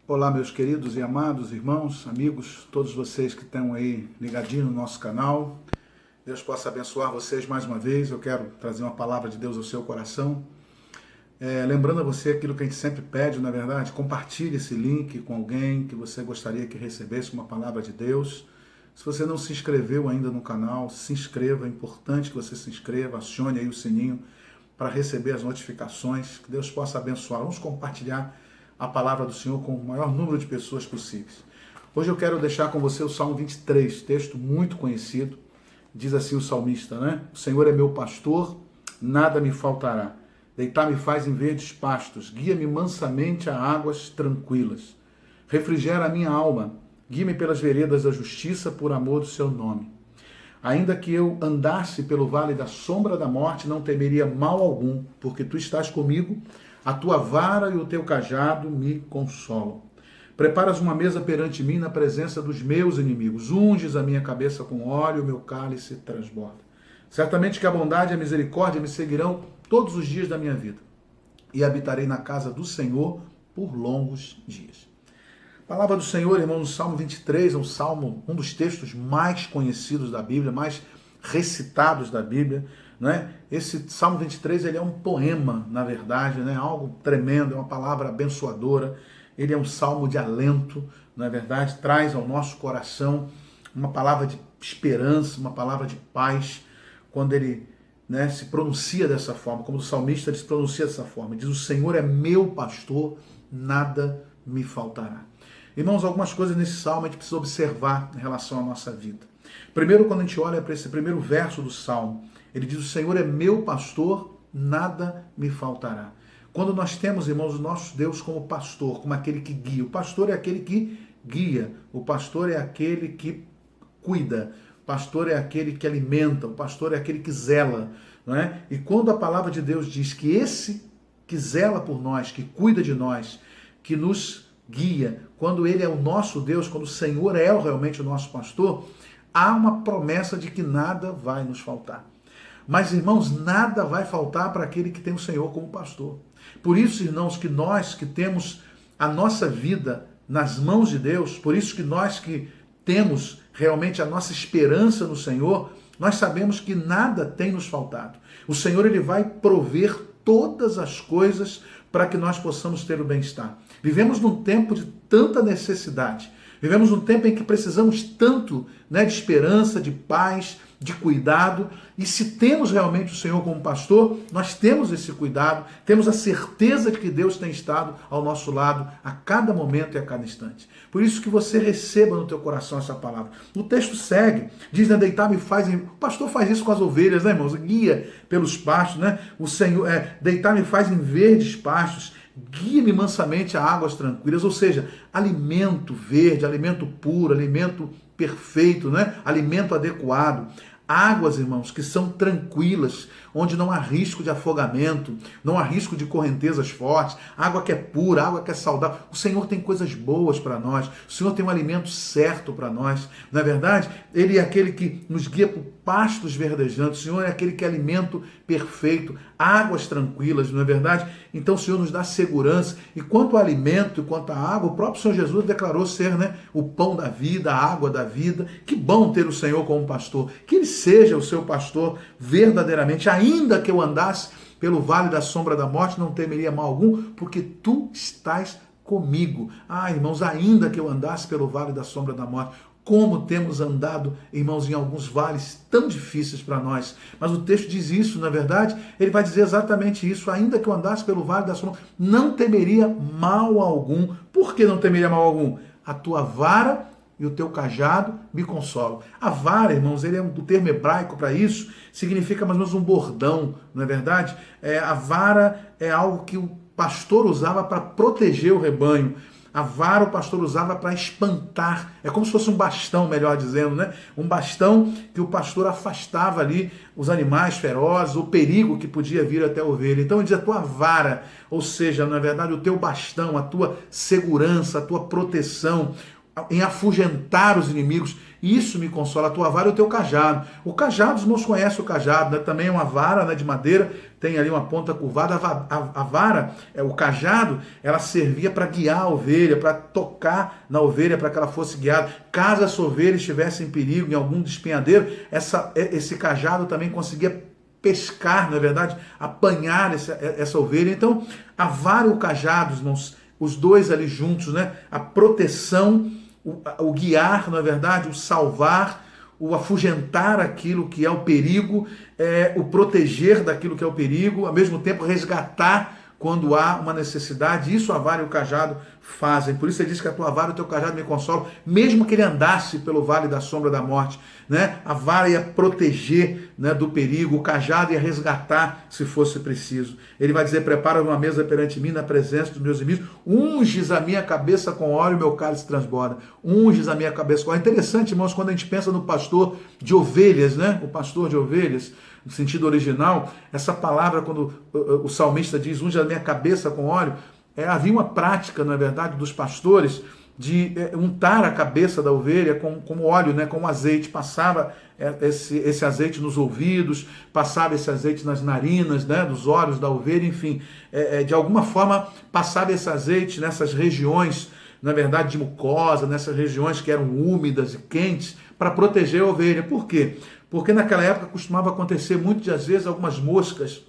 Olá, meus queridos e amados irmãos, amigos, todos vocês que estão aí ligadinhos no nosso canal. Deus possa abençoar vocês mais uma vez. Eu quero trazer uma palavra de Deus ao seu coração. Lembrando a você aquilo que a gente sempre pede, na verdade, compartilhe esse link com alguém que você gostaria que recebesse uma palavra de Deus. Se você não se inscreveu ainda no canal, se inscreva. É importante que você se inscreva, acione aí o sininho para receber as notificações. Que Deus possa abençoar. Vamos compartilhar a palavra do Senhor com o maior número de pessoas possíveis. Hoje eu quero deixar com você o Salmo 23, texto muito conhecido. Diz assim o salmista, né? O Senhor é meu pastor, nada me faltará. Deitar-me faz em verdes pastos, guia-me mansamente a águas tranquilas. Refrigera a minha alma, guia-me pelas veredas da justiça por amor do seu nome. Ainda que eu andasse pelo vale da sombra da morte, não temeria mal algum, porque tu estás comigo, a tua vara e o teu cajado me consolam. Preparas uma mesa perante mim na presença dos meus inimigos. Unges a minha cabeça com óleo, o meu cálice transborda. Certamente que a bondade e a misericórdia me seguirão todos os dias da minha vida. E habitarei na casa do Senhor por longos dias. A palavra do Senhor, irmão, no Salmo 23, é um dos textos mais conhecidos da Bíblia, mais recitados da Bíblia. Né? Esse Salmo 23 ele é um poema, na verdade, né? Algo tremendo, é uma palavra abençoadora. Ele é um salmo de alento, na verdade, traz ao nosso coração uma palavra de esperança, uma palavra de paz, quando ele, né, se pronuncia dessa forma, como o salmista ele se pronuncia dessa forma. Diz: o Senhor é meu pastor, nada me faltará. Irmãos, algumas coisas nesse salmo a gente precisa observar em relação à nossa vida. Primeiro, quando a gente olha para esse primeiro verso do salmo, ele diz: o Senhor é meu pastor, nada me faltará. Quando nós temos, irmãos, o nosso Deus como pastor, como aquele que guia. O pastor é aquele que guia, o pastor é aquele que cuida, o pastor é aquele que alimenta, o pastor é aquele que zela. Não é? E quando a palavra de Deus diz que esse que zela por nós, que cuida de nós, que nos guia, quando ele é o nosso Deus, quando o Senhor é realmente o nosso pastor, há uma promessa de que nada vai nos faltar. Mas, irmãos, nada vai faltar para aquele que tem o Senhor como pastor. Por isso, irmãos, que nós que temos a nossa vida nas mãos de Deus, por isso que nós que temos realmente a nossa esperança no Senhor, nós sabemos que nada tem nos faltado. O Senhor ele vai prover todas as coisas para que nós possamos ter o bem-estar. Vivemos num tempo de tanta necessidade. Vivemos num tempo em que precisamos tanto, né, de esperança, de paz, de cuidado. E se temos realmente o Senhor como pastor, nós temos esse cuidado, temos a certeza de que Deus tem estado ao nosso lado a cada momento e a cada instante. Por isso que você receba no teu coração essa palavra. O texto segue, diz, né, deitar-me faz... O pastor faz isso com as ovelhas, né, irmãos? Guia pelos pastos, né? O Senhor, deitar-me faz em verdes pastos, guia-me mansamente a águas tranquilas, ou seja, alimento verde, alimento puro, alimento perfeito, né? Alimento adequado. Águas, irmãos, que são tranquilas, onde não há risco de afogamento, não há risco de correntezas fortes, água que é pura, água que é saudável. O Senhor tem coisas boas para nós, o Senhor tem um alimento certo para nós. Na verdade, Ele é aquele que nos guia por pastos verdejantes, o Senhor é aquele que é alimento perfeito, águas tranquilas, não é verdade? Então o Senhor nos dá segurança. E quanto ao alimento e quanto à água, o próprio Senhor Jesus declarou ser, né, o pão da vida, a água da vida. Que bom ter o Senhor como pastor, que Ele seja o seu pastor verdadeiramente. Ainda que eu andasse pelo vale da sombra da morte, não temeria mal algum, porque tu estás comigo. Ah, irmãos, ainda que eu andasse pelo vale da sombra da morte, como temos andado, irmãos, em alguns vales tão difíceis para nós. Mas o texto diz isso, na verdade, ele vai dizer exatamente isso. Ainda que eu andasse pelo vale da sombra, não temeria mal algum. Por que não temeria mal algum? A tua vara e o teu cajado me consolam. A vara, irmãos, ele é o termo hebraico para isso, significa mais ou menos um bordão, não é verdade? A vara é algo que o pastor usava para proteger o rebanho. A vara o pastor usava para espantar. É como se fosse um bastão, melhor dizendo, né? Um bastão que o pastor afastava ali os animais ferozes, o perigo que podia vir até a ovelha. Então ele diz: a tua vara, ou seja, na verdade, o teu bastão, a tua segurança, a tua proteção, em afugentar os inimigos. Isso me consola, a tua vara e o teu cajado. O cajado, os irmãos conhecem o cajado, né? Também é uma vara, né, de madeira, tem ali uma ponta curvada. A vara, o cajado, ela servia para guiar a ovelha, para tocar na ovelha, para que ela fosse guiada. Caso essa ovelha estivesse em perigo, em algum despenhadeiro, esse cajado também conseguia pescar, não é verdade? Apanhar essa ovelha. Então, a vara e o cajado, irmãos, os dois ali juntos, né? A proteção, o guiar, não é verdade? O salvar, o afugentar aquilo que é o perigo, o proteger daquilo que é o perigo, ao mesmo tempo resgatar quando há uma necessidade. Isso a vara e o cajado fazem. Por isso ele diz que a tua vara e o teu cajado me consolam, mesmo que ele andasse pelo vale da sombra da morte, né? A vara ia proteger, né, do perigo, o cajado ia resgatar se fosse preciso. Ele vai dizer: prepara uma mesa perante mim na presença dos meus inimigos, unges a minha cabeça com óleo, meu cálice transborda. Unges a minha cabeça com óleo. É interessante, irmãos, quando a gente pensa no pastor de ovelhas, né? O pastor de ovelhas, no sentido original, essa palavra, quando o salmista diz unge a minha cabeça com óleo, havia uma prática, na verdade, dos pastores de untar a cabeça da ovelha com óleo, né, com azeite. Passava esse azeite nos ouvidos, passava esse azeite nas narinas, né, dos olhos da ovelha, enfim, de alguma forma passava esse azeite nessas regiões, na verdade, de mucosa, nessas regiões que eram úmidas e quentes, para proteger a ovelha. Por quê? Porque naquela época costumava acontecer muitas vezes algumas moscas,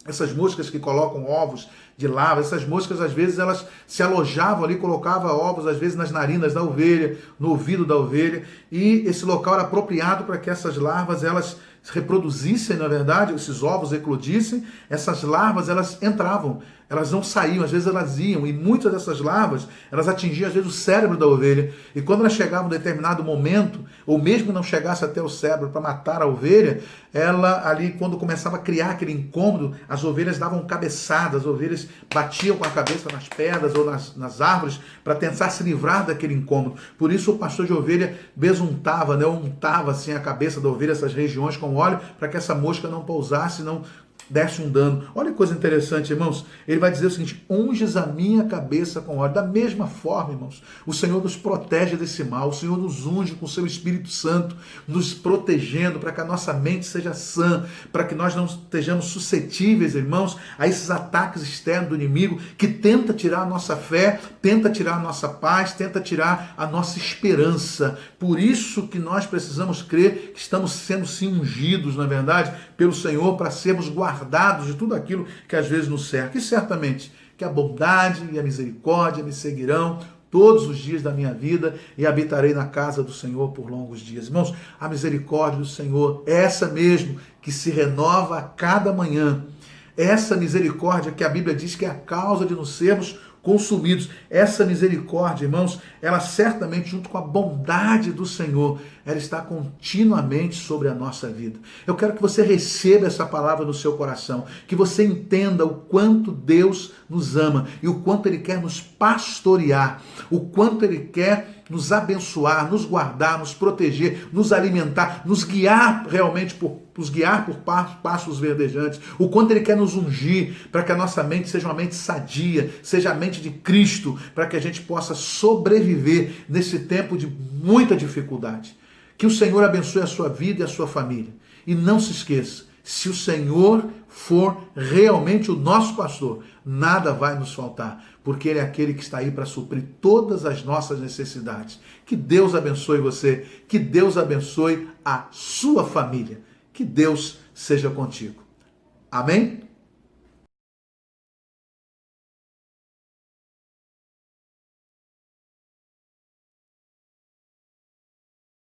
essas moscas que colocam ovos de larvas, essas moscas às vezes elas se alojavam ali, colocavam ovos às vezes nas narinas da ovelha, no ouvido da ovelha, e esse local era apropriado para que essas larvas elas se reproduzissem, na verdade, esses ovos eclodissem. Essas larvas elas entravam, elas não saíam, às vezes elas iam, e muitas dessas larvas elas atingiam às vezes o cérebro da ovelha, e quando elas chegavam em um determinado momento, ou mesmo não chegasse até o cérebro para matar a ovelha, ela ali, quando começava a criar aquele incômodo, as ovelhas davam cabeçadas, as ovelhas batiam com a cabeça nas pedras ou nas árvores para tentar se livrar daquele incômodo. Por isso o pastor de ovelha besuntava, né, untava assim a cabeça da ovelha, essas regiões com óleo, para que essa mosca não pousasse, não desse um dano. Olha que coisa interessante, irmãos. Ele vai dizer o seguinte: unges a minha cabeça com óleo. Da mesma forma, irmãos, o Senhor nos protege desse mal, o Senhor nos unge com o seu Espírito Santo, nos protegendo para que a nossa mente seja sã, para que nós não estejamos suscetíveis, irmãos, a esses ataques externos do inimigo que tenta tirar a nossa fé, tenta tirar a nossa paz, tenta tirar a nossa esperança. Por isso que nós precisamos crer que estamos sendo sim ungidos, na verdade, pelo Senhor, para sermos guardados de tudo aquilo que às vezes nos cerca. E certamente que a bondade e a misericórdia me seguirão todos os dias da minha vida e habitarei na casa do Senhor por longos dias. Irmãos, a misericórdia do Senhor é essa mesmo que se renova a cada manhã. Essa misericórdia que a Bíblia diz que é a causa de nos sermos consumidos. Essa misericórdia, irmãos, ela certamente, junto com a bondade do Senhor, ela está continuamente sobre a nossa vida. Eu quero que você receba essa palavra no seu coração, que você entenda o quanto Deus nos ama e o quanto Ele quer nos pastorear, o quanto Ele quer nos abençoar, nos guardar, nos proteger, nos alimentar, nos guiar realmente por pastos verdejantes, o quanto Ele quer nos ungir para que a nossa mente seja uma mente sadia, seja a mente de Cristo, para que a gente possa sobreviver nesse tempo de muita dificuldade. Que o Senhor abençoe a sua vida e a sua família. E não se esqueça, se o Senhor for realmente o nosso pastor, nada vai nos faltar, porque Ele é aquele que está aí para suprir todas as nossas necessidades. Que Deus abençoe você, que Deus abençoe a sua família, que Deus seja contigo. Amém?